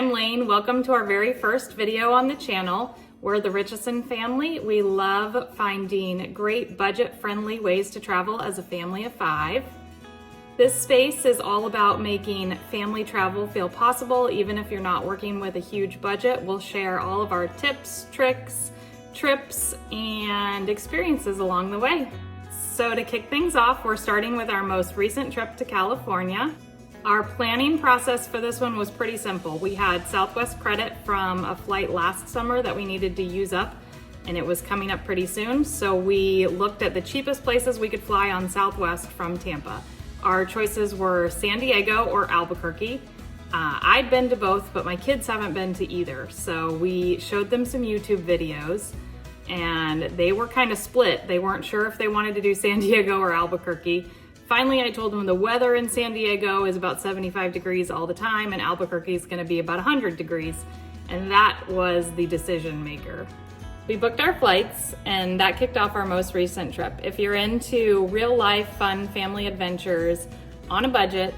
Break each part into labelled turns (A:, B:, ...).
A: I'm Lane. Welcome to our very first video on the channel. We're the Richeson family. We love finding great budget-friendly ways to travel as a family of 5. This space is all about making family travel feel possible, even if you're not working with a huge budget. We'll share all of our tips, tricks, trips, and experiences along the way. So to kick things off, we're starting with our most recent trip to California. Our planning process for this one was pretty simple. We had Southwest credit from a flight last summer that we needed to use up, and it was coming up pretty soon. So we looked at the cheapest places we could fly on Southwest from Tampa. Our choices were San Diego or Albuquerque. I'd been to both, but my kids haven't been to either. So we showed them some YouTube videos, and they were kind of split. They weren't sure if they wanted to do San Diego or Albuquerque. Finally, I told them the weather in San Diego is about 75 degrees all the time, and Albuquerque is gonna be about 100 degrees. And that was the decision maker. We booked our flights, and that kicked off our most recent trip. If you're into real life, fun family adventures on a budget,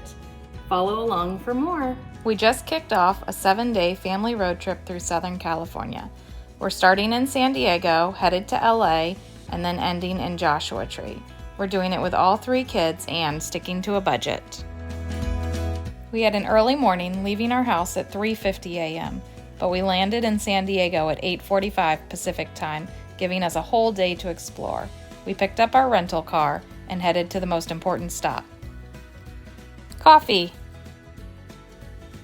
A: follow along for more. We just kicked off a 7-day family road trip through Southern California. We're starting in San Diego, headed to LA, and then ending in Joshua Tree. We're doing it with all 3 kids and sticking to a budget. We had an early morning, leaving our house at 3:50 a.m., but we landed in San Diego at 8:45 Pacific time, giving us a whole day to explore. We picked up our rental car and headed to the most important stop. Coffee!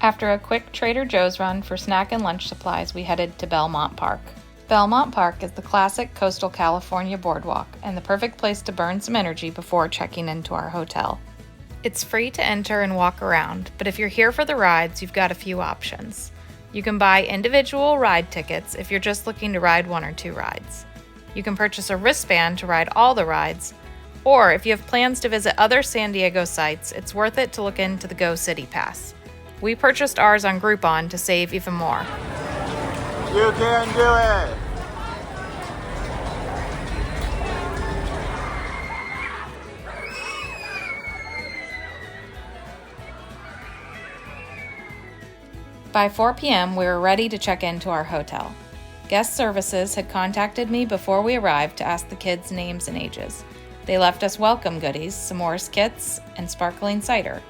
A: After a quick Trader Joe's run for snack and lunch supplies, we headed to Belmont Park. Belmont Park is the classic coastal California boardwalk and the perfect place to burn some energy before checking into our hotel. It's free to enter and walk around, but if you're here for the rides, you've got a few options. You can buy individual ride tickets if you're just looking to ride 1 or 2 rides. You can purchase a wristband to ride all the rides, or if you have plans to visit other San Diego sites, it's worth it to look into the Go City Pass. We purchased ours on Groupon to save even more.
B: You can do it!
A: By 4 p.m., we were ready to check into our hotel. Guest services had contacted me before we arrived to ask the kids' names and ages. They left us welcome goodies, s'mores kits, and sparkling cider.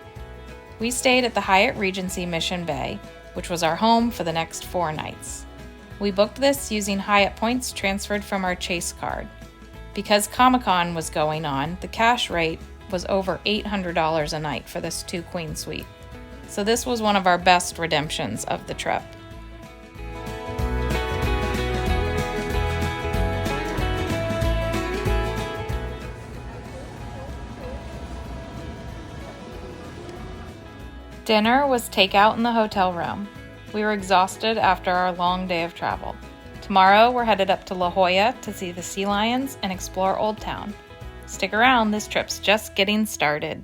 A: We stayed at the Hyatt Regency Mission Bay, which was our home for the next 4 nights. We booked this using Hyatt points transferred from our Chase card. Because Comic-Con was going on, the cash rate was over $800 a night for this 2-queen suite. So this was one of our best redemptions of the trip. Dinner was takeout in the hotel room. We were exhausted after our long day of travel. Tomorrow we're headed up to La Jolla to see the sea lions and explore Old Town. Stick around, this trip's just getting started.